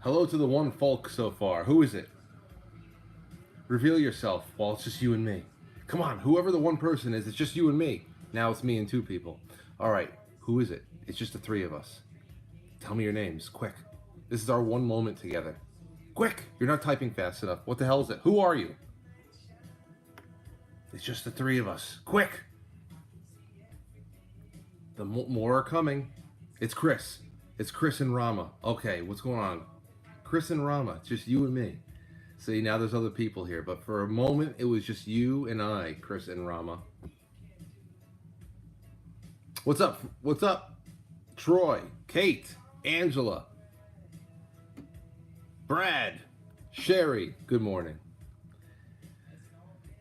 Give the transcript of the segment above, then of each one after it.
Hello to the one folk so far. Who is it? Reveal yourself. Well, it's just you and me. Come on, whoever the one person is, it's just you and me. Now it's me and two people. All right, who is it? It's just the three of us. Tell me your names, quick. This is our one moment together. Quick! You're not typing fast enough. What the hell is it? Who are you? It's just the three of us. Quick! The more are coming. It's Chris. It's Chris and Rama. Okay, what's going on? Chris and Rama. It's just you and me. See, now there's other people here, but for a moment it was just you and I, Chris and Rama. What's up? What's up? Troy, Kate, Angela, Brad, Sherry, good morning.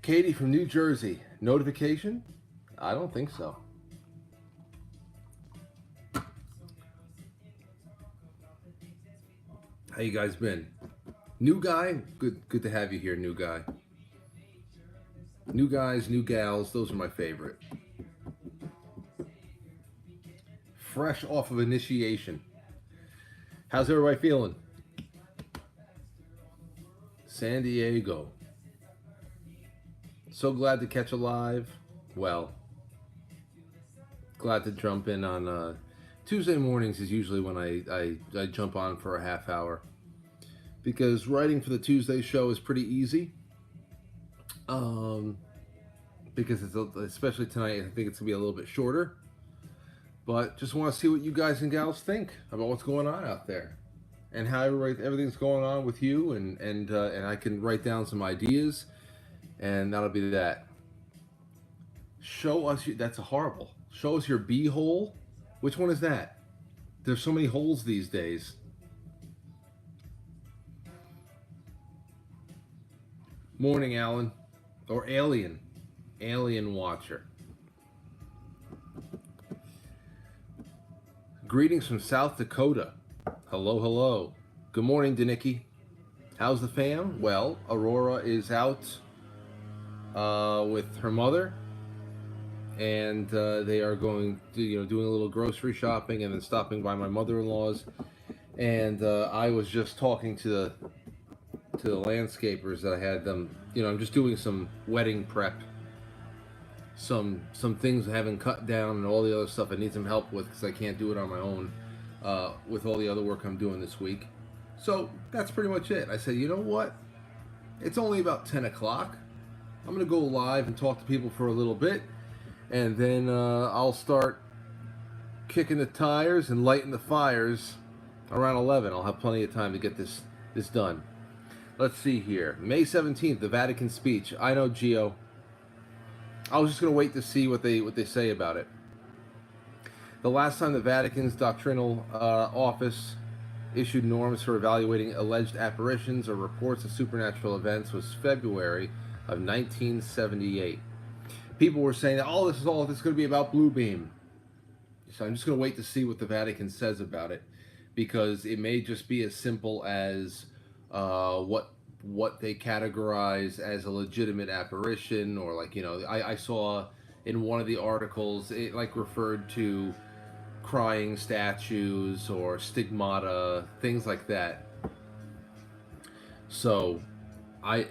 Katie from New Jersey, notification? I don't think so. How you guys been? New guy? Good to have you here, new guy. New guys, new gals, those are my favorite. Fresh off of initiation. How's everybody feeling? San Diego. So glad to catch a live. Well, glad to jump in on Tuesday mornings is usually when I jump on for a half hour. Because writing for the Tuesday show is pretty easy. Because it's especially tonight, I think it's gonna be a little bit shorter. But just want to see what you guys and gals think about what's going on out there, and how everything's going on with you, and I can write down some ideas, and that'll be that. Show us that's a horrible. Show us your b-hole. Which one is that? There's so many holes these days. Morning, Alan, or Alien Watcher. Greetings from South Dakota. Hello, hello. Good morning, Danicki. How's the fam? Well, Aurora is out with her mother, and they are going to, doing a little grocery shopping, and then stopping by my mother-in-law's. And I was just talking to the landscapers that I had them. I'm just doing some wedding prep. Some things I haven't cut down, and all the other stuff I need some help with because I can't do it on my own with all the other work I'm doing this week. So that's pretty much it. I said, you know what? It's only about 10 o'clock. I'm going to go live and talk to people for a little bit, and then I'll start kicking the tires and lighting the fires around 11. I'll have plenty of time to get this done. Let's see here. May 17th, the Vatican speech. I know, Gio. I was just going to wait to see what they say about it. The last time the Vatican's doctrinal office issued norms for evaluating alleged apparitions or reports of supernatural events was February of 1978. People were saying, oh, this is going to be about Bluebeam. So I'm just going to wait to see what the Vatican says about it, because it may just be as simple as what they categorize as a legitimate apparition, or I saw in one of the articles it referred to crying statues or stigmata, things like that. So I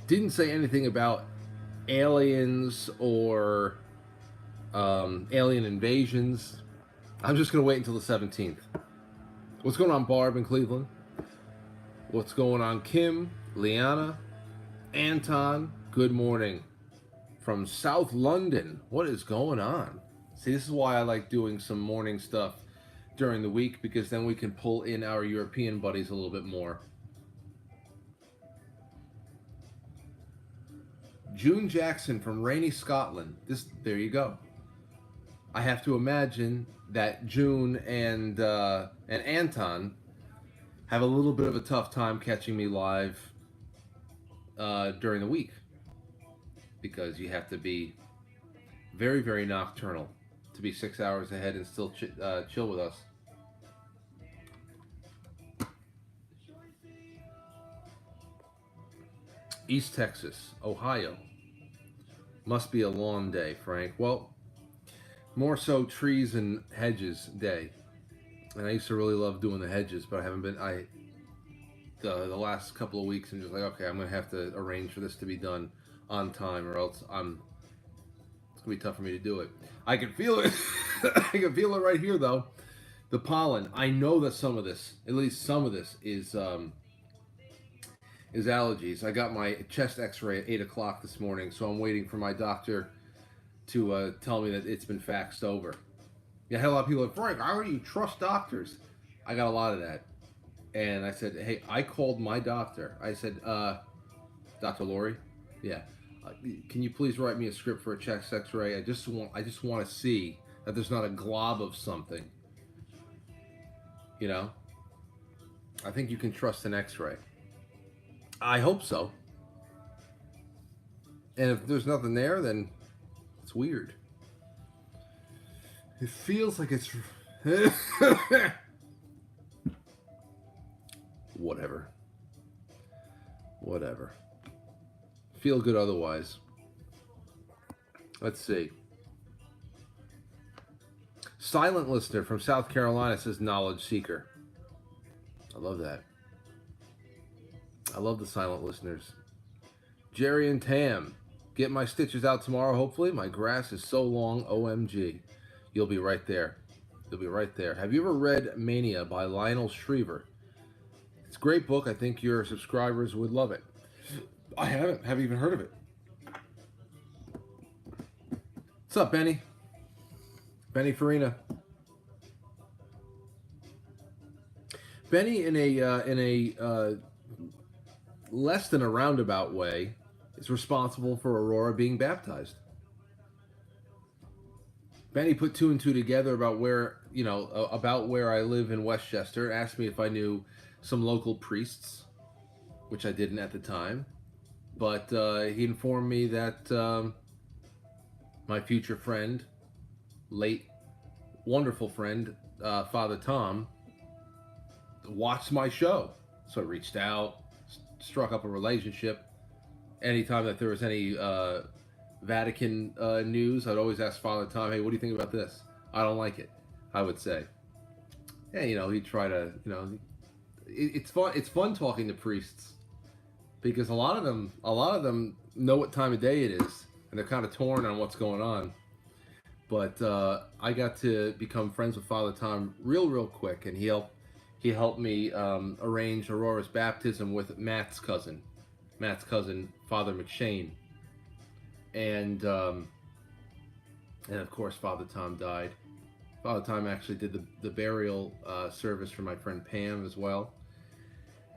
didn't say anything about aliens or alien invasions. I'm just gonna wait until the 17th. What's going on, Barb in Cleveland? What's going on, Kim, Liana, Anton? Good morning from South London. What is going on? See, this is why I like doing some morning stuff during the week, because then we can pull in our European buddies a little bit more. June Jackson from rainy Scotland. There you go. I have to imagine that June and Anton have a little bit of a tough time catching me live during the week, because you have to be very, very nocturnal to be 6 hours ahead and still chill with us. East Texas, Ohio. Must be a long day, Frank. Well, more so trees and hedges day. And I used to really love doing the hedges, but I the last couple of weeks and just like, okay, I'm gonna have to arrange for this to be done on time, or else it's gonna be tough for me to do it. I can feel it. I can feel it right here, though. The pollen. I know that some of this, at least some of this, is allergies. I got my chest X-ray at 8 o'clock this morning, so I'm waiting for my doctor to tell me that it's been faxed over. Yeah, I had a lot of people like, Frank, how do you trust doctors? I got a lot of that. And I said, hey, I called my doctor. I said, Dr. Lori? Yeah. Can you please write me a script for a chest X-ray? I just want to see that there's not a glob of something. You know? I think you can trust an X-ray. I hope so. And if there's nothing there, then it's weird. It feels like it's... Whatever. Feel good otherwise. Let's see. Silent listener from South Carolina says knowledge seeker. I love that. I love the silent listeners. Jerry and Tam. Get my stitches out tomorrow, hopefully. My grass is so long, OMG. You'll be right there. You'll be right there. Have you ever read Mania by Lionel Shriver? It's a great book. I think your subscribers would love it. I haven't even heard of it. What's up, Benny? Benny Farina. Benny, in a less than a roundabout way, is responsible for Aurora being baptized. Benny put two and two together about where I live in Westchester. Asked me if I knew some local priests, which I didn't at the time. But he informed me that my future friend, late wonderful friend, Father Tom, watched my show. So I reached out, struck up a relationship. Anytime that there was any Vatican news, I'd always ask Father Tom, hey, what do you think about this? I don't like it, I would say. Yeah, he'd try to, it's fun talking to priests, because a lot of them know what time of day it is, and they're kind of torn on what's going on. But I got to become friends with Father Tom real quick, and he helped me arrange Aurora's baptism with Matt's cousin, Father McShane, and of course Father Tom died. Father Tom actually did the burial service for my friend Pam as well.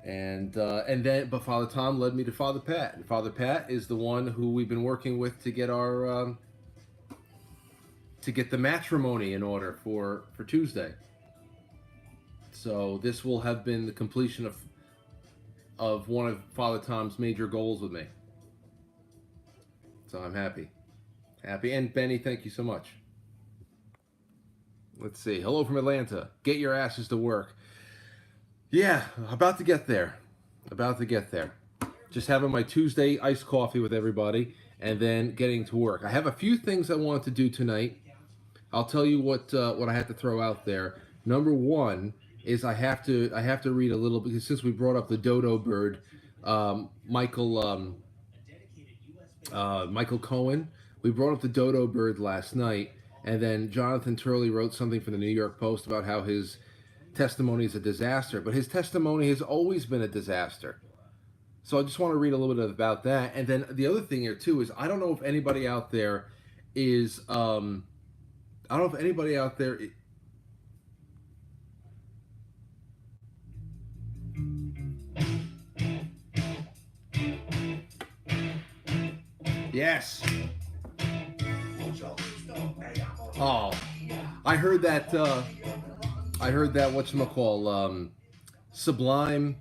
But Father Tom led me to Father Pat, and Father Pat is the one who we've been working with to get our the matrimony in order for Tuesday. So this will have been the completion of one of Father Tom's major goals with me. So I'm happy. And Benny, thank you so much. Let's see. Hello from Atlanta. Get your asses to work. Yeah, about to get there. Just having my Tuesday iced coffee with everybody, and then getting to work. I have a few things I want to do tonight. I'll tell you what I had to throw out there. Number one is I have to read a little, because since we brought up the dodo bird, Michael Cohen. We brought up the dodo bird last night, and then Jonathan Turley wrote something for the New York Post about how his testimony is a disaster, but his testimony has always been a disaster. So I just want to read a little bit about that. And then the other thing here too is I don't know if anybody out there is Yes. Oh, I heard that whatchamacall, Sublime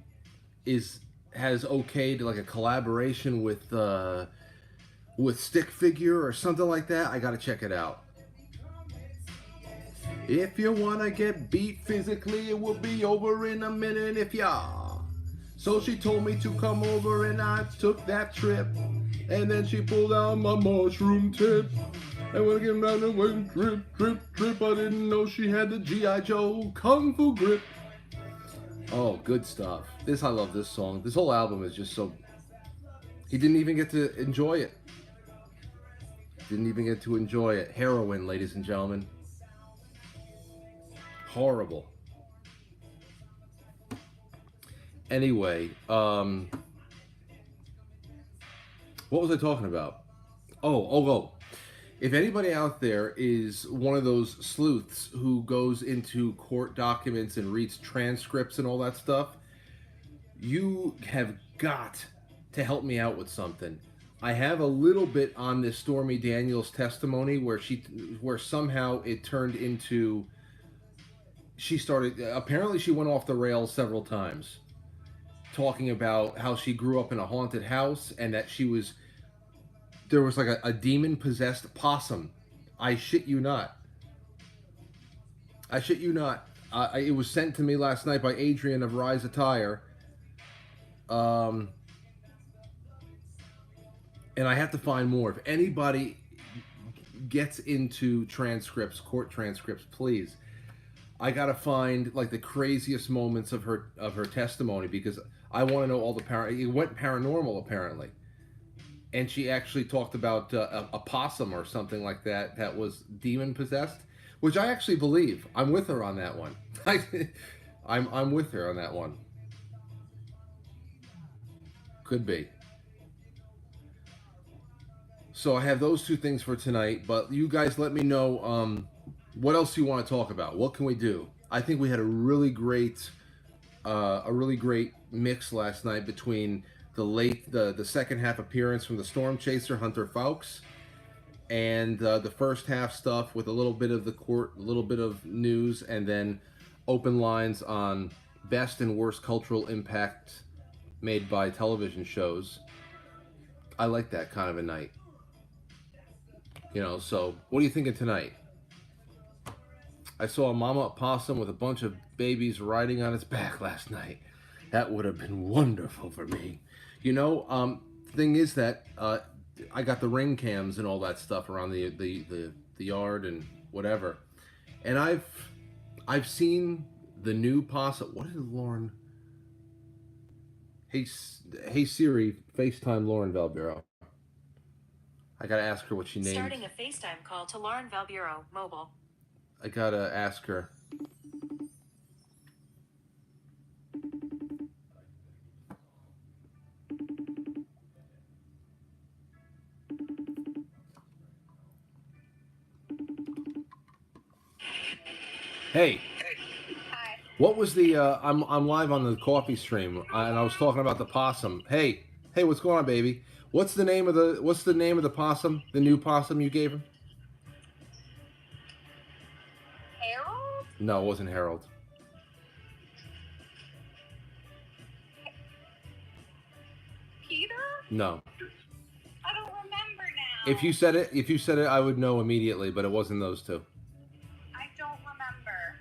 has okayed like a collaboration with Stick Figure or something like that. I gotta check it out. If you wanna get beat physically, it will be over in a minute if ya. So she told me to come over and I took that trip. And then she pulled out my mushroom tip. And when I came down and went drip, I didn't know she had the G.I. Joe Kung Fu grip. Oh, good stuff. I love this song. This whole album is just so. He didn't even get to enjoy it. Didn't even get to enjoy it. Heroin, ladies and gentlemen. Horrible. Anyway, what was I talking about? Oh. If anybody out there is one of those sleuths who goes into court documents and reads transcripts and all that stuff, you have got to help me out with something. I have a little bit on this Stormy Daniels testimony where somehow it turned into apparently she went off the rails several times, talking about how she grew up in a haunted house and that there was like a demon possessed possum. I shit you not. It was sent to me last night by Adrian of Rise Attire. And I have to find more. If anybody gets into court transcripts, please. I gotta find like the craziest moments of her testimony, because I want to know all it went paranormal apparently, and she actually talked about a possum or something like that was demon possessed, which I actually believe. I'm with her on that one. I'm with her on that one. Could be. So I have those two things for tonight, but you guys let me know what else you want to talk about. What can we do? I think we had a really great mix last night between the second half appearance from the Storm Chaser Hunter Fawkes and the first half stuff with a little bit of the court, a little bit of news, and then open lines on best and worst cultural impact made by television shows. I like that kind of a night. So what are you thinking tonight? I saw a mama opossum with a bunch of babies riding on its back last night. That would have been wonderful for me. Thing is that I got the ring cams and all that stuff around the yard and whatever. And I've seen the new possum. What did Lauren? Hey Siri, FaceTime Lauren Valbureau. I gotta ask her what she named. Starting a FaceTime call to Lauren Valbureau, mobile. I gotta ask her. Hey. Hi. What was the? I'm live on the coffee stream, and I was talking about the possum. Hey, what's going on, baby? What's the name of the possum? The new possum you gave him? Harold? No, it wasn't Harold. Peter? No. I don't remember now. If you said it, I would know immediately, but it wasn't those two. I don't remember.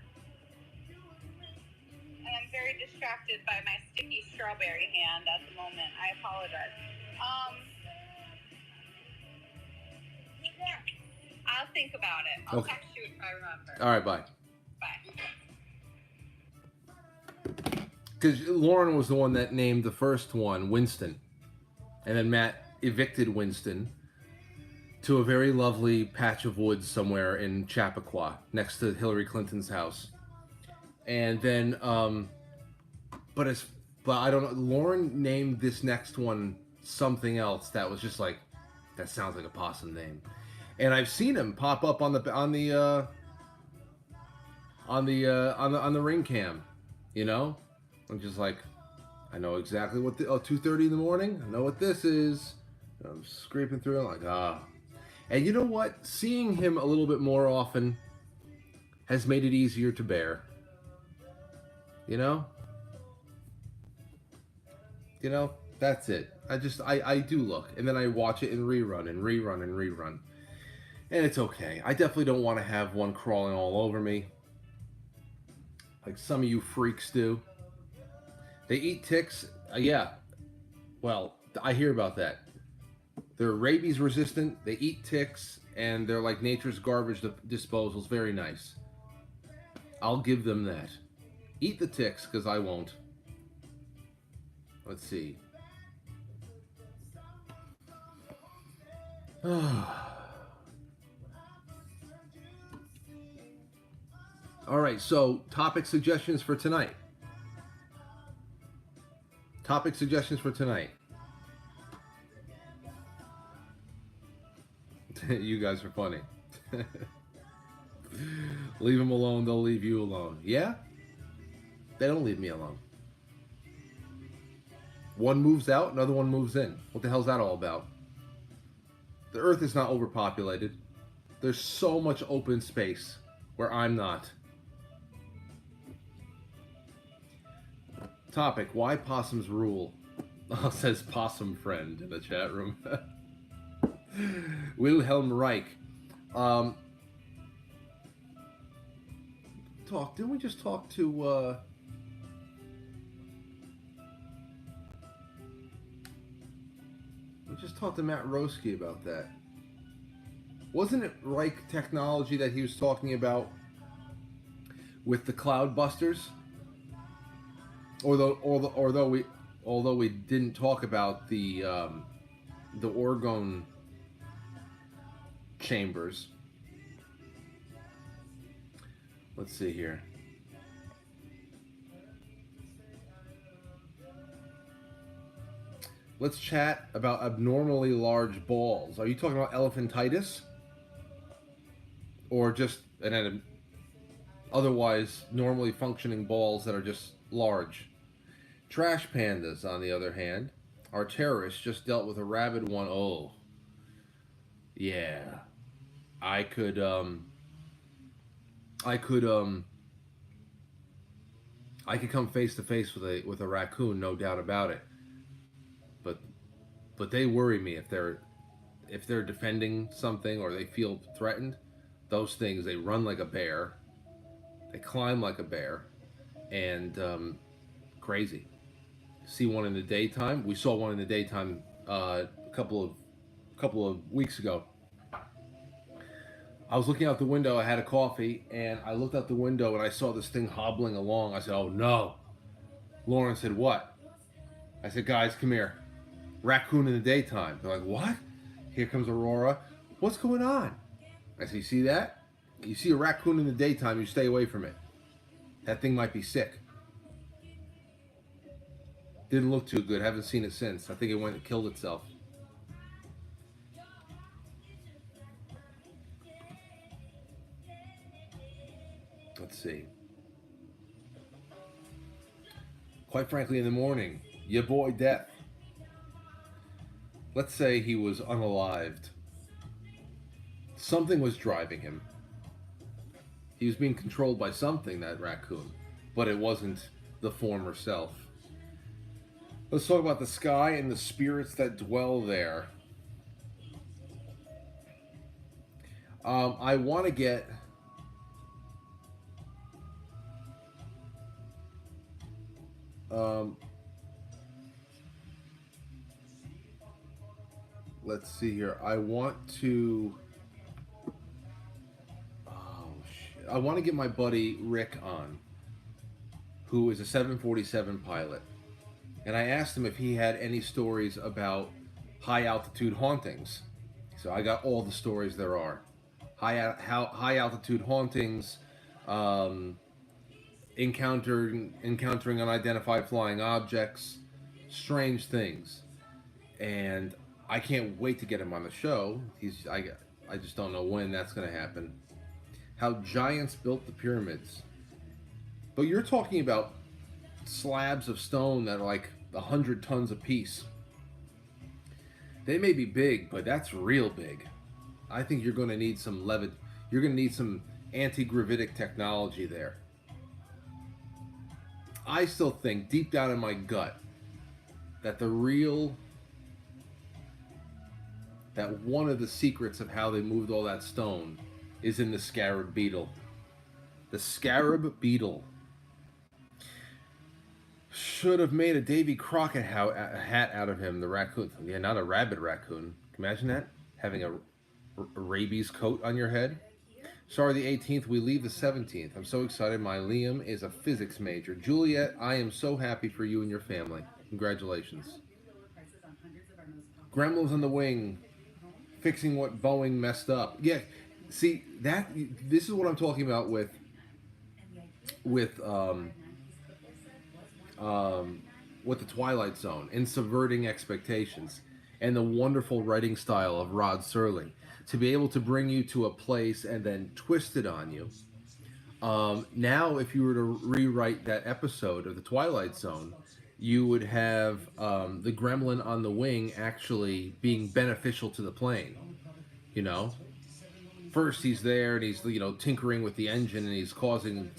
And I'm very distracted by my sticky strawberry hand at the moment. I apologize. I'll think about it. I'll text you if I remember. All right, bye. Bye. Because Lauren was the one that named the first one Winston, and then Matt evicted Winston to a very lovely patch of woods somewhere in Chappaqua, next to Hillary Clinton's house. And then, but I don't know. Lauren named this next one something else that was just like, that sounds like a possum name. And I've seen him pop up on the ring cam, I'm just like, I know exactly what 2:30 in the morning. I know what this is. I'm scraping through it like And you know what? Seeing him a little bit more often has made it easier to bear. That's it. I do look, and then I watch it in rerun. And it's okay. I definitely don't want to have one crawling all over me, like some of you freaks do. They eat ticks. Yeah. Well, I hear about that. They're rabies resistant. They eat ticks, and they're like nature's garbage disposals. Very nice. I'll give them that. Eat the ticks, because I won't. Let's see. All right, so topic suggestions for tonight. Topic suggestions for tonight. You guys are funny. Leave them alone, they'll leave you alone. Yeah? They don't leave me alone. One moves out, another one moves in. What the hell's that all about? The earth is not overpopulated. There's so much open space where I'm not. Topic, why possums rule? Oh, says possum friend in the chat room. Wilhelm Reich. Didn't we just talk to we just talked to Matt Roski about that. Wasn't it Reich Technology that he was talking about with the Cloudbusters? Although we didn't talk about the orgone chambers. Let's see here. Let's chat about abnormally large balls. Are you talking about elephantitis? Or just an otherwise normally functioning balls that are just large? Trash pandas, on the other hand, are terrorists. Just dealt with a rabid one. Oh, yeah. I could come face to face with a raccoon, no doubt about it. But they worry me if they're defending something or they feel threatened. Those things, they run like a bear, they climb like a bear, and crazy. See one in the daytime. We saw one in the daytime a couple of weeks ago. I was looking out the window. I had a coffee, and I looked out the window, and I saw this thing hobbling along. I said, "Oh no!" Lauren said, "What?" I said, "Guys, come here. Raccoon in the daytime." They're like, "What?" Here comes Aurora. "What's going on?" I said, "You see that? You see a raccoon in the daytime, you stay away from it. That thing might be sick." Didn't look too good. Haven't seen it since. I think it went and killed itself. Let's see. Quite frankly, in the morning, your boy Death. Let's say he was unalived. Something was driving him. He was being controlled by something, that raccoon, but it wasn't the former self. Let's talk about the sky and the spirits that dwell there. I want to get... let's see here. I want to... I want to get my buddy Rick on, who is a 747 pilot. And I asked him if he had any stories about high altitude hauntings. So I got all the stories there are. High altitude hauntings, encountering unidentified flying objects, strange things. And I can't wait to get him on the show. I just don't know when that's going to happen. How giants built the pyramids. But you're talking about slabs of stone that are like 100 tons apiece. They may be big, but that's real big. I think you're going to need some you're going to need some anti-gravitic technology there. I still think deep down in my gut that that one of the secrets of how they moved all that stone is in the scarab beetle. The scarab beetle. Should have made a Davy Crockett hat out of him, the raccoon. Yeah, not a rabid raccoon. Imagine that? Having a rabies coat on your head. Sorry, the 18th. We leave the 17th. I'm so excited. My Liam is a physics major. Juliet, I am so happy for you and your family. Congratulations. Gremlins on the Wing, fixing what Boeing messed up. Yeah, see that. This is what I'm talking about with with the Twilight Zone and subverting expectations, and the wonderful writing style of Rod Serling to be able to bring you to a place and then twist it on you. Now, if you were to rewrite that episode of the Twilight Zone, you would have the gremlin on the wing actually being beneficial to the plane. You know, first he's there and he's tinkering with the engine and he's causing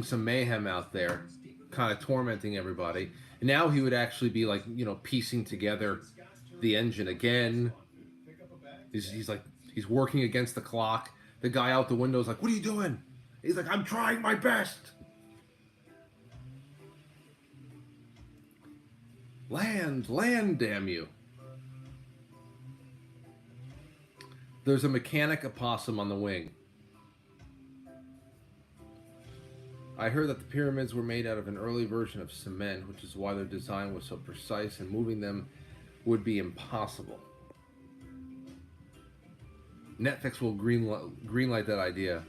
some mayhem out there, kind of tormenting everybody. And now he would actually be like piecing together the engine again. He's like he's working against the clock. The guy out the window is like, "What are you doing?" He's like, "I'm trying my best." Land, damn you. There's a mechanic opossum on the wing. I heard that the pyramids were made out of an early version of cement, which is why their design was so precise and moving them would be impossible. Netflix will greenlight that idea.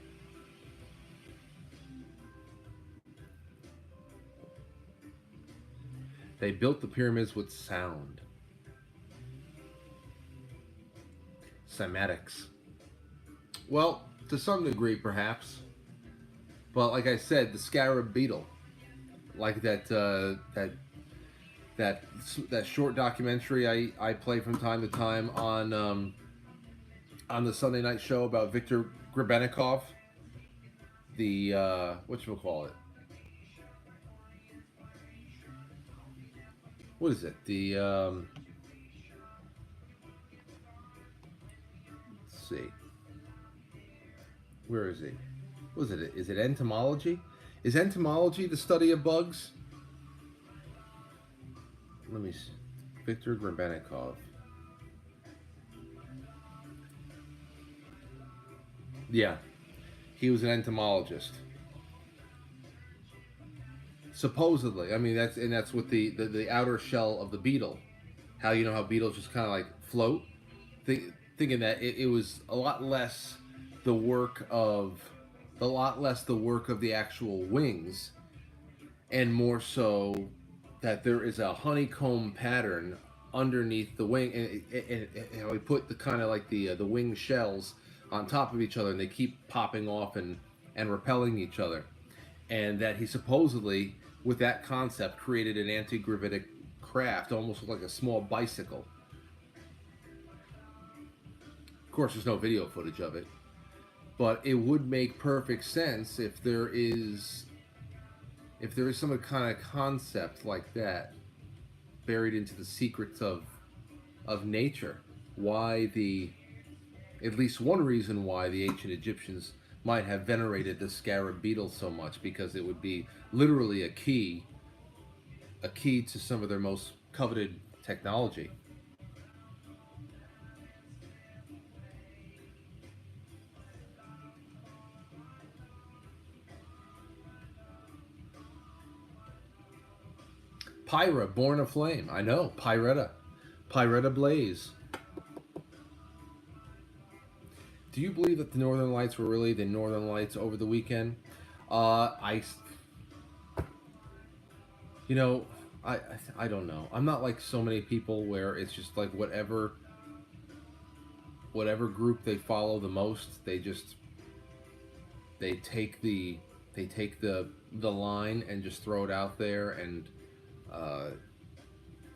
They built the pyramids with sound. Cymatics. Well, to some degree, perhaps. But like I said, the scarab beetle, like that short documentary I play from time to time on the Sunday night show about Viktor Grebennikov, the whatchamacallit? What is it? The let's see. Where is he? What is it? Is it entomology? Is entomology the study of bugs? Let me see. Viktor Grebennikov. Yeah, he was an entomologist. Supposedly, I mean that's with the outer shell of the beetle. How how beetles just kind of like float. Thinking that it was a lot less the work of the actual wings, and more so that there is a honeycomb pattern underneath the wing, and we put the kind of like the wing shells on top of each other, and they keep popping off and repelling each other, and that he supposedly, with that concept, created an anti-gravitic craft, almost like a small bicycle. Of course, there's no video footage of it, but it would make perfect sense if there is some kind of concept like that buried into the secrets of nature. Why at least one reason why the ancient Egyptians might have venerated the scarab beetle so much, because it would be literally a key to some of their most coveted technology. Pyra, born of flame. I know, Pyretta Blaze. Do you believe that the Northern Lights were really the Northern Lights over the weekend? I don't know. I'm not like so many people where it's just like whatever group they follow the most, they take the line and just throw it out there. And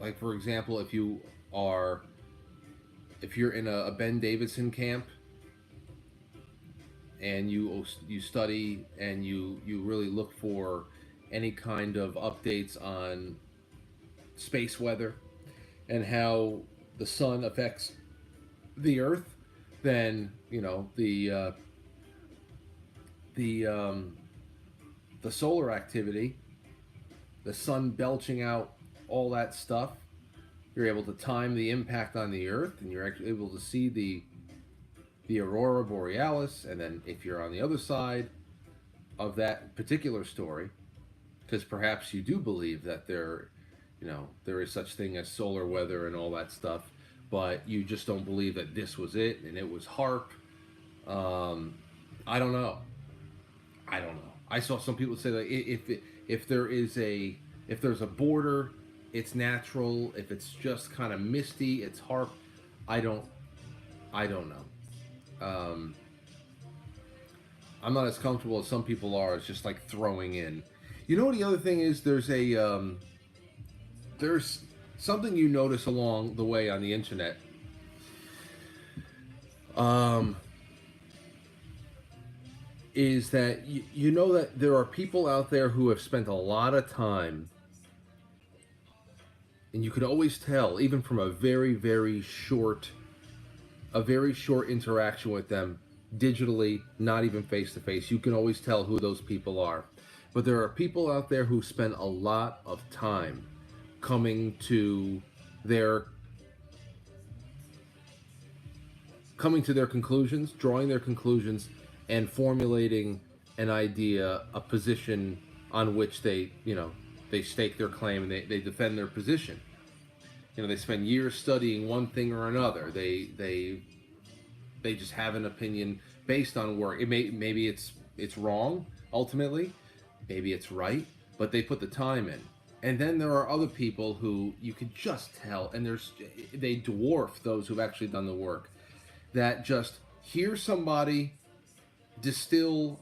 like, for example, if you're in a Ben Davidson camp, and you study and you really look for any kind of updates on space weather and how the sun affects the Earth, then the solar activity, the sun belching out all that stuff, you're able to time the impact on the Earth, and you're actually able to see the aurora borealis. And then if you're on the other side of that particular story, because perhaps you do believe that there is such thing as solar weather and all that stuff, but you just don't believe that this was it and it was HAARP. I don't know. I don't know. I saw some people say that if there's a border, it's natural. If it's just kind of misty, it's HAARP. I don't know. I'm not as comfortable as some people are. It's just like throwing in. You know what the other thing is? There's something you notice along the way on the internet. Is that you know that there are people out there who have spent a lot of time, and you could always tell, even from a very short interaction with them, digitally, not even face to face, you can always tell who those people are. But there are people out there who spend a lot of time coming to their conclusions, drawing their conclusions, and formulating an idea, a position on which they stake their claim and they defend their position. They spend years studying one thing or another. They just have an opinion based on work. Maybe it's wrong ultimately, maybe it's right, but they put the time in. And then there are other people who you could just tell, and they dwarf those who've actually done the work, that just hear somebody distill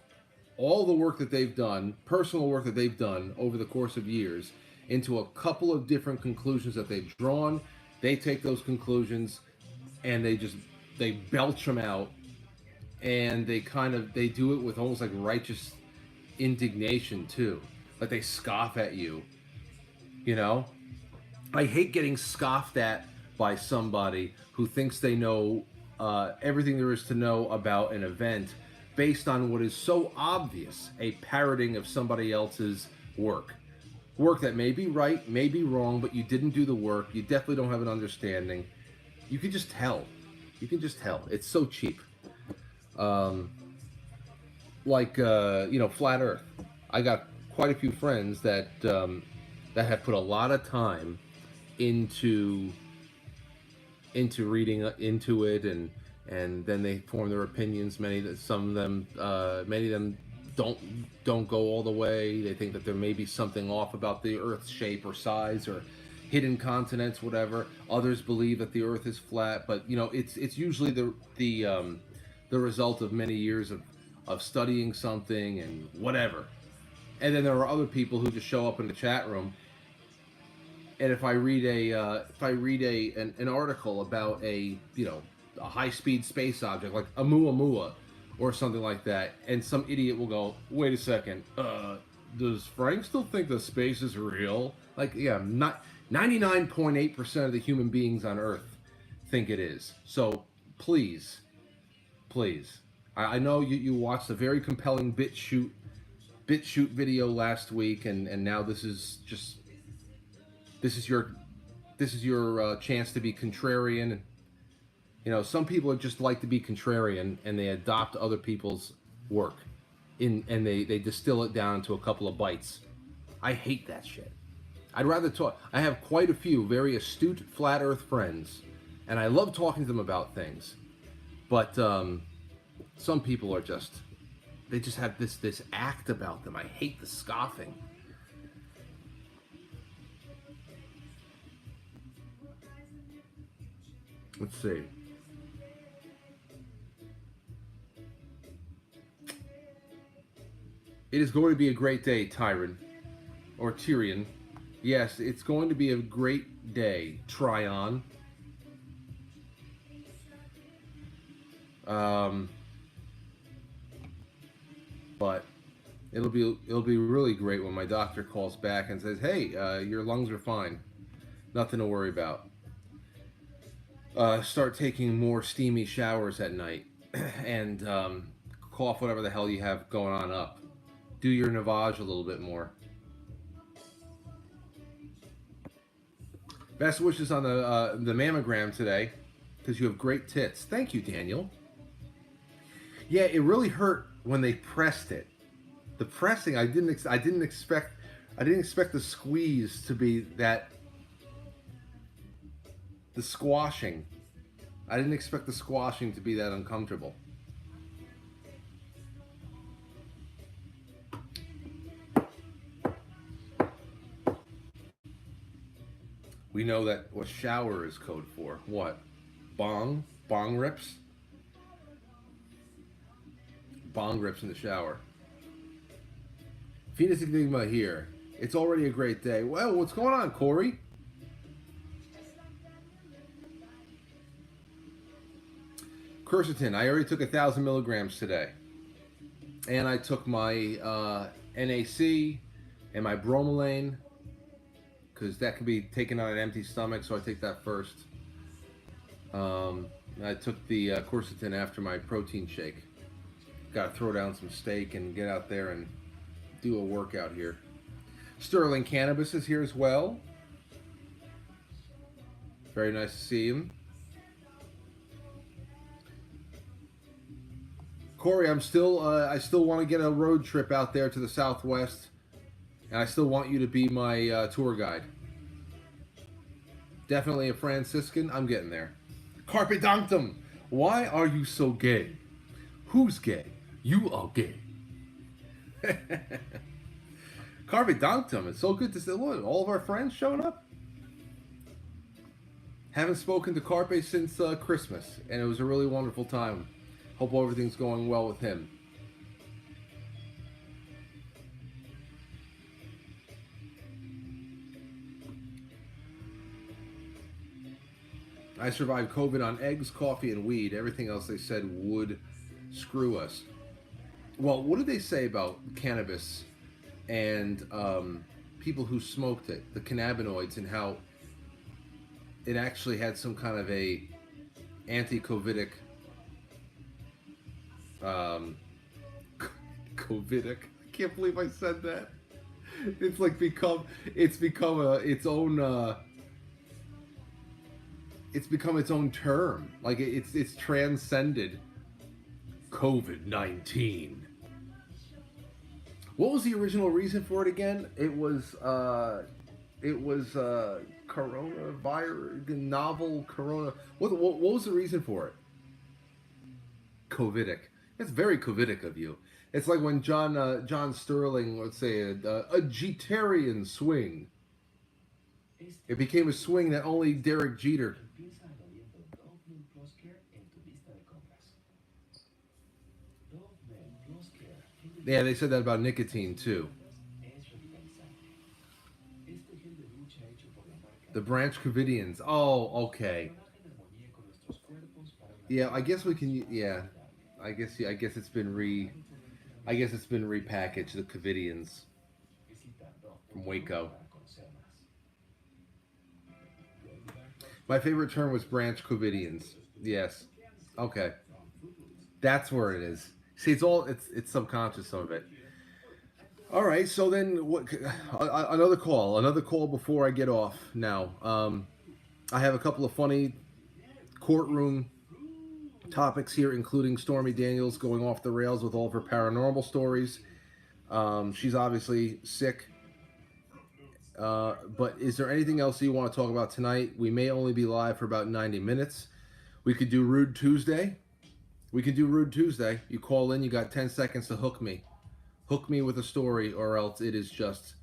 all the work that they've done, personal work that they've done over the course of years, into a couple of different conclusions that they've drawn. They take those conclusions and they belch them out, and they do it with almost like righteous indignation too. Like they scoff at you. I hate getting scoffed at by somebody who thinks they know everything there is to know about an event based on what is so obvious, a parroting of somebody else's work that may be right, may be wrong, but you didn't do the work. You definitely don't have an understanding. You can just tell. It's so cheap. Flat Earth. I got quite a few friends that have put a lot of time into reading into it, and then they form their opinions. Many of them don't go all the way. They think that there may be something off about the Earth's shape or size or hidden continents, whatever. Others believe that the Earth is flat, but it's usually the result of many years of studying something and whatever. And then there are other people who just show up in the chat room, and if I read an article about a high-speed space object like Oumuamua or something like that, and some idiot will go, wait a second, does Frank still think that space is real? Like, yeah, not 99.8% of the human beings on Earth think it is. So please, I know you watched a very compelling BitChute video last week, and now this is your chance to be contrarian. Some people just like to be contrarian, and they adopt other people's work and they distill it down to a couple of bites. I hate that shit. I'd rather talk. I have quite a few very astute flat Earth friends, and I love talking to them about things. But some people are they just have this act about them. I hate the scoffing. Let's see. It is going to be a great day, Tyron. Or Tyrion. Yes, it's going to be a great day, Tryon. But it'll be really great when my doctor calls back and says, hey, your lungs are fine. Nothing to worry about. Start taking more steamy showers at night and cough whatever the hell you have going on up. Do your Navage a little bit more. Best wishes on the mammogram today, because you have great tits. Thank you, Daniel. Yeah, it really hurt when they pressed it. The pressing, I didn't expect I didn't expect the squeeze to be that. The squashing. I didn't expect the squashing to be that uncomfortable. We know that what shower is code for. What? Bong? Bong rips? Bong rips in the shower. Venus Enigma here. It's already a great day. Well, what's going on, Corey? Quercetin. I already took 1,000 milligrams today. And I took my NAC and my bromelain, because that can be taken on an empty stomach, so I take that first. I took the quercetin after my protein shake. Got to throw down some steak and get out there and do a workout here. Sterling Cannabis is here as well. Very nice to see him. Corey, I still want to get a road trip out there to the Southwest, and I still want you to be my tour guide. Definitely a Franciscan. I'm getting there. Carpe Donktum. Why are you so gay? Who's gay? You are gay. Carpe Donktum. It's so good to see. Look, all of our friends showing up. Haven't spoken to Carpe since Christmas, and it was a really wonderful time. Hope everything's going well with him. I survived COVID on eggs, coffee, and weed. Everything else they said would screw us. Well, what did they say about cannabis and people who smoked it, the cannabinoids, and how it actually had some kind of a anti-COVIDic COVIDic. I can't believe I said that. It's like become its own term. Like it's transcended COVID-19. What was the original reason for it again? It was coronavirus, the novel corona. What was the reason for it? COVIDic. That's very COVIDic of you. It's like when John Sterling would say a Jeterian swing. It became a swing that only Derek Jeter. Yeah, they said that about nicotine too. The Branch Covidians. Oh, okay. Yeah, I guess we can. Yeah, I guess it's been repackaged. The Covidians from Waco. My favorite term was Branch Covidians. Yes. Okay. That's where it is. See, it's subconscious, some of it. All right. So then, another call before I get off. Now, I have a couple of funny courtroom topics here, including Stormy Daniels going off the rails with all of her paranormal stories. She's obviously sick. But is there anything else you want to talk about tonight? We may only be live for about 90 minutes. We could do Rude Tuesday. You call in, you got 10 seconds to hook me. Hook me with a story, or else it is just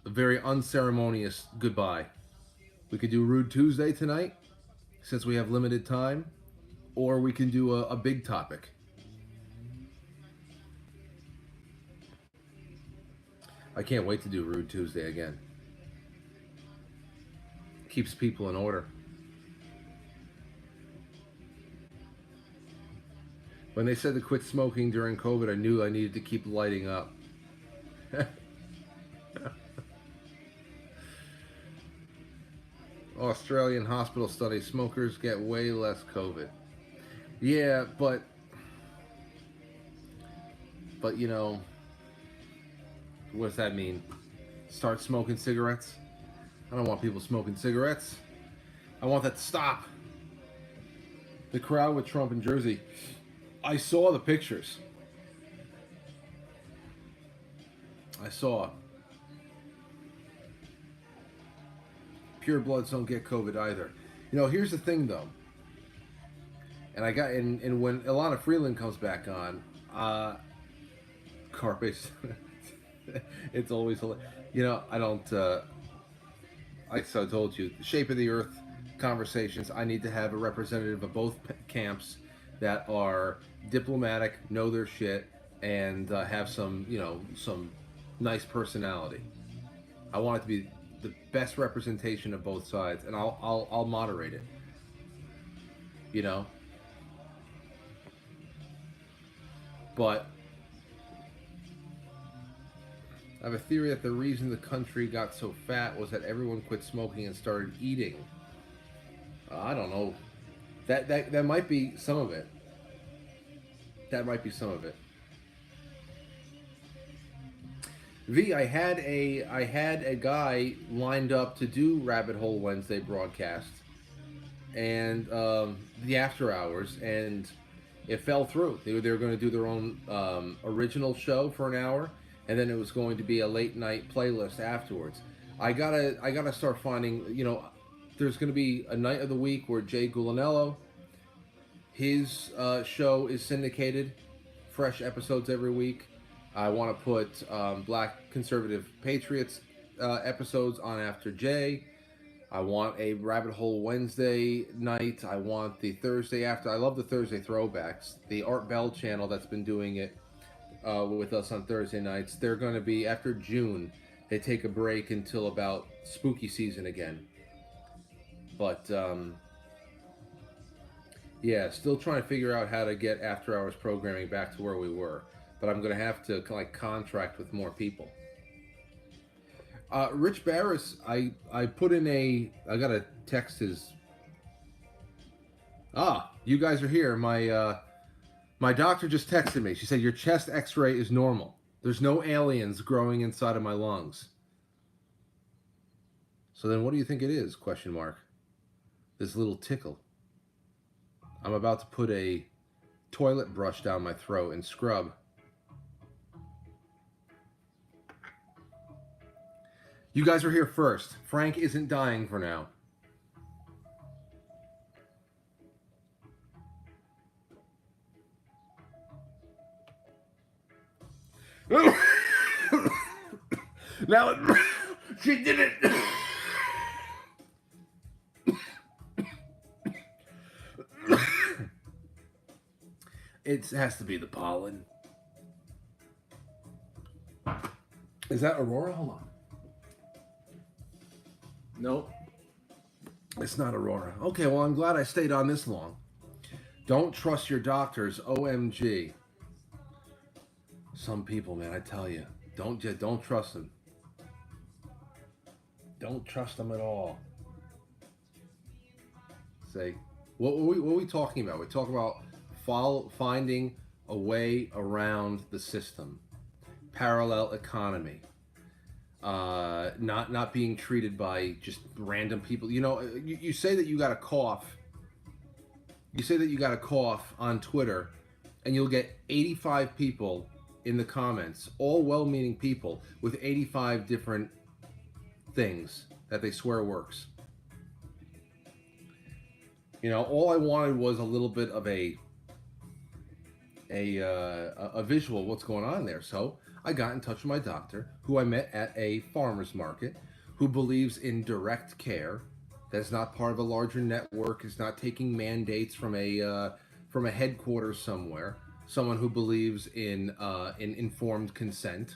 a very unceremonious goodbye. We could do Rude Tuesday tonight, since we have limited time. Or we can do a big topic. I can't wait to do Rude Tuesday again. Keeps people in order. When they said to quit smoking during COVID, I knew I needed to keep lighting up. Australian hospital study, smokers get way less COVID. Yeah, but you know, what does that mean? Start smoking cigarettes? I don't want people smoking cigarettes. I want that to stop. The crowd with Trump in Jersey. I saw the pictures. I saw. purebloods don't get COVID either. You know, here's the thing though. And I got and when Ilana Freeland comes back on, Carpes, it's always you know, I don't. Like I told you, the shape of the earth conversations. I need to have a representative of both camps that are diplomatic, know their shit, and have some, you know, some nice personality. I want it to be the best representation of both sides, and I'll moderate it. You know, but I have a theory that the reason the country got so fat was that everyone quit smoking and started eating. I don't know. That might be some of it. That might be some of it. V, I had a guy lined up to do Rabbit Hole Wednesday broadcast, and the after hours, and it fell through. They were going to do their own original show for an hour, and then it was going to be a late night playlist afterwards. I gotta start finding, you know, there's going to be a night of the week where Jay Gulanello, his show is syndicated, fresh episodes every week. I want to put Black Conservative Patriots episodes on after Jay. I want a Rabbit Hole Wednesday night. I want the Thursday after. I love the Thursday throwbacks. The Art Bell channel that's been doing it with us on Thursday nights. They're going to be, after June, they take a break until about spooky season again. But, yeah, still trying to figure out how to get after hours programming back to where we were. But I'm going to have to like contract with more people. Rich Barris, I put in I got to text his. You guys are here. My doctor just texted me. She said your chest X-ray is normal. There's no aliens growing inside of my lungs. So then, what do you think it is? Question mark. This little tickle. I'm about to put a toilet brush down my throat and scrub. You guys are here first. Frank isn't dying for now. Now, she did it. It has to be the pollen. Is that Aurora? Hold on. Nope. It's not Aurora. Okay, well, I'm glad I stayed on this long. Don't trust your doctors, OMG. Some people, man, I tell you, don't trust them. Don't trust them at all. Say, what are we talking about? We're talking about finding a way around the system. Parallel economy. Not being treated by just random people. You know, you say that you got a cough. You say that you got a cough on Twitter, and you'll get 85 people in the comments, all well-meaning people with 85 different things that they swear works. You know, all I wanted was a little bit of a visual of what's going on there. So I got in touch with my doctor, who I met at a farmer's market, who believes in direct care. That's not part of a larger network. Is not taking mandates from a headquarters somewhere. Someone who believes in informed consent.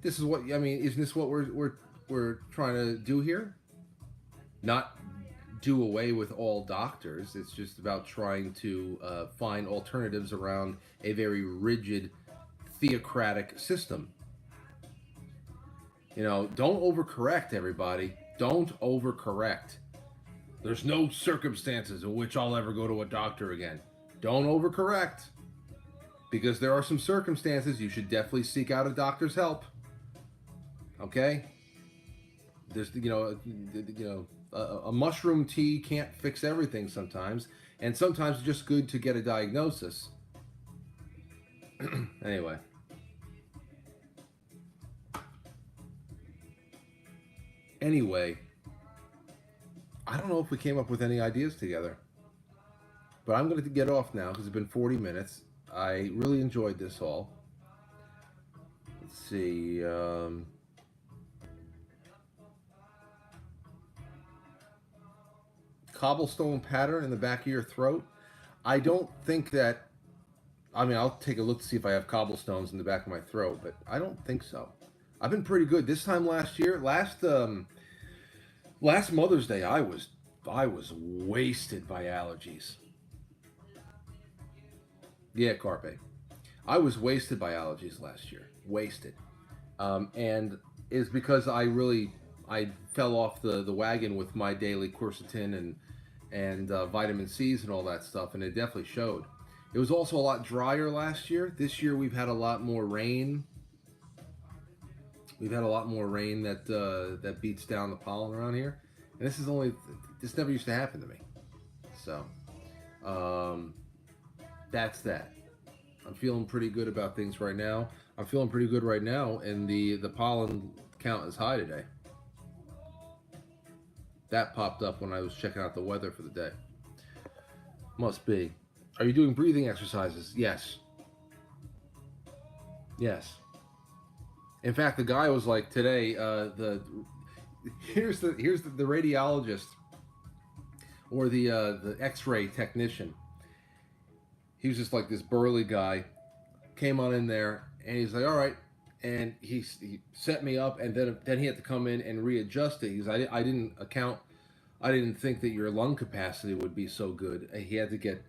This is what I mean. Isn't this what we're trying to do here? Not do away with all doctors. It's just about trying to find alternatives around a very rigid, theocratic system. You know, don't overcorrect, everybody. Don't overcorrect. There's no circumstances in which I'll ever go to a doctor again. Don't overcorrect. Because there are some circumstances you should definitely seek out a doctor's help. Okay? There's, a mushroom tea can't fix everything sometimes, and sometimes it's just good to get a diagnosis. Anyway. I don't know if we came up with any ideas together. But I'm going to get off now because it's been 40 minutes. I really enjoyed this haul. Let's see. Cobblestone pattern in the back of your throat. I don't think that. I mean, I'll take a look to see if I have cobblestones in the back of my throat, but I don't think so. I've been pretty good. This time last year, last Mother's Day, I was wasted by allergies. Yeah, Carpe. I was wasted by allergies last year. Wasted. And is because I fell off the wagon with my daily quercetin and vitamin C's and all that stuff, and it definitely showed. It was also a lot drier last year. This year we've had a lot more rain. We've had a lot more rain that beats down the pollen around here, and this never used to happen to me. So that's that. I'm feeling pretty good about things right now. I'm feeling pretty good right now, and the pollen count is high today. That popped up when I was checking out the weather for the day. Must be. Are you doing breathing exercises? Yes. Yes. In fact, the guy was like today. Here's the radiologist or the X-ray technician. He was just like this burly guy. Came on in there and he's like, all right. And he set me up, and then he had to come in and readjust it. I didn't think that your lung capacity would be so good. He had to get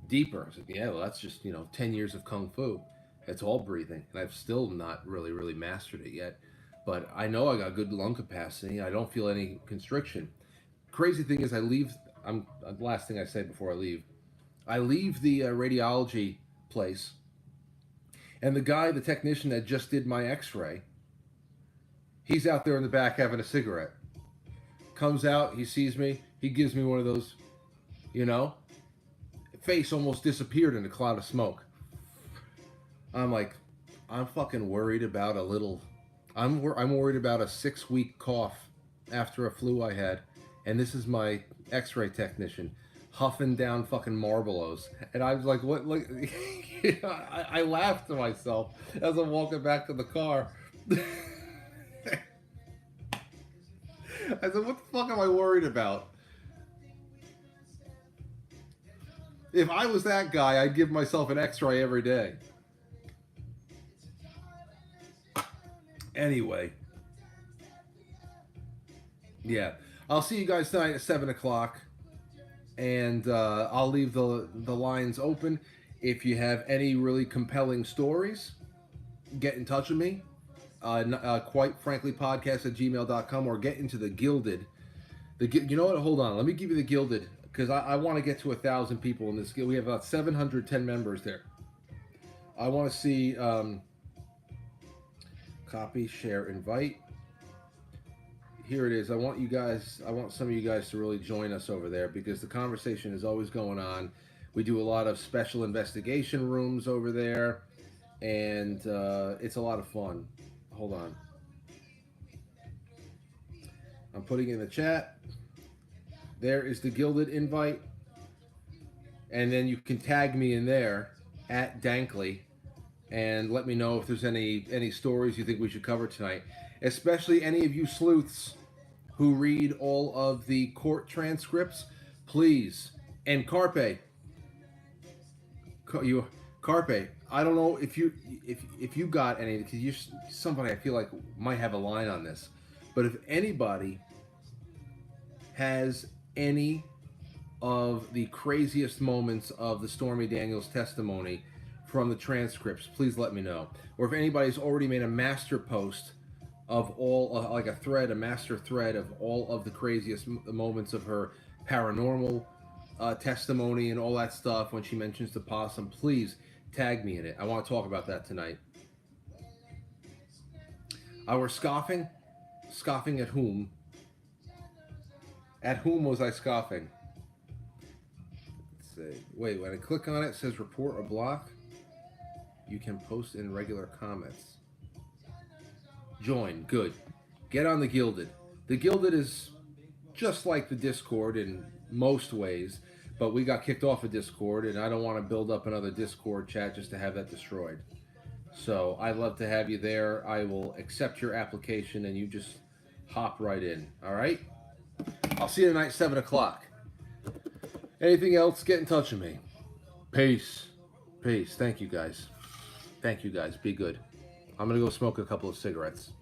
deeper. I was like, yeah, well, that's just 10 years of kung fu. It's all breathing, and I've still not really mastered it yet. But I know I got good lung capacity. I don't feel any constriction. Crazy thing is, I leave. Last thing I say before I leave. I leave the radiology place. And the technician that just did my x-ray, he's out there in the back having a cigarette. Comes out, he sees me, he gives me one of those, face almost disappeared in a cloud of smoke. I'm like, I'm fucking worried about I'm worried about a 6-week cough after a flu I had, and this is my x-ray technician huffing down fucking Marlboros, and I was like, what? Like, I laughed to myself as I'm walking back to the car. I said, what the fuck am I worried about? If I was that guy, I'd give myself an x-ray every day. Anyway. Yeah. I'll see you guys tonight at 7 o'clock. And I'll leave the lines open. If you have any really compelling stories, get in touch with me. Quite frankly, podcast@gmail.com, or get into the Gilded. You know what? Hold on. Let me give you the Gilded, because I want to get to 1,000 people in this Guild. We have about 710 members there. I want to see copy, share, invite. Here it is. I want some of you guys to really join us over there, because the conversation is always going on. We do a lot of special investigation rooms over there, and it's a lot of fun. Hold on. I'm putting in the chat. There is the Gilded invite. And then you can tag me in there at Dankley and let me know if there's any stories you think we should cover tonight. Especially any of you sleuths who read all of the court transcripts, please. And Carpe, I don't know if you got any, because you're somebody I feel like might have a line on this. But if anybody has any of the craziest moments of the Stormy Daniels testimony from the transcripts, please let me know. Or if anybody's already made a master post of all, like a master thread of all of the craziest moments of her paranormal testimony and all that stuff when she mentions the possum, please tag me in it. I want to talk about that tonight. I was scoffing? Scoffing at whom? At whom was I scoffing? Let's see. Wait, when I click on it, it says report or block. You can post in regular comments. Join. Good. Get on the Gilded. The Gilded is just like the Discord in most ways, but we got kicked off of Discord, and I don't want to build up another Discord chat just to have that destroyed. So I'd love to have you there. I will accept your application, and you just hop right in. All right? I'll see you tonight, 7 o'clock. Anything else, get in touch with me. Peace. Peace. Thank you, guys. Thank you, guys. Be good. I'm going to go smoke a couple of cigarettes.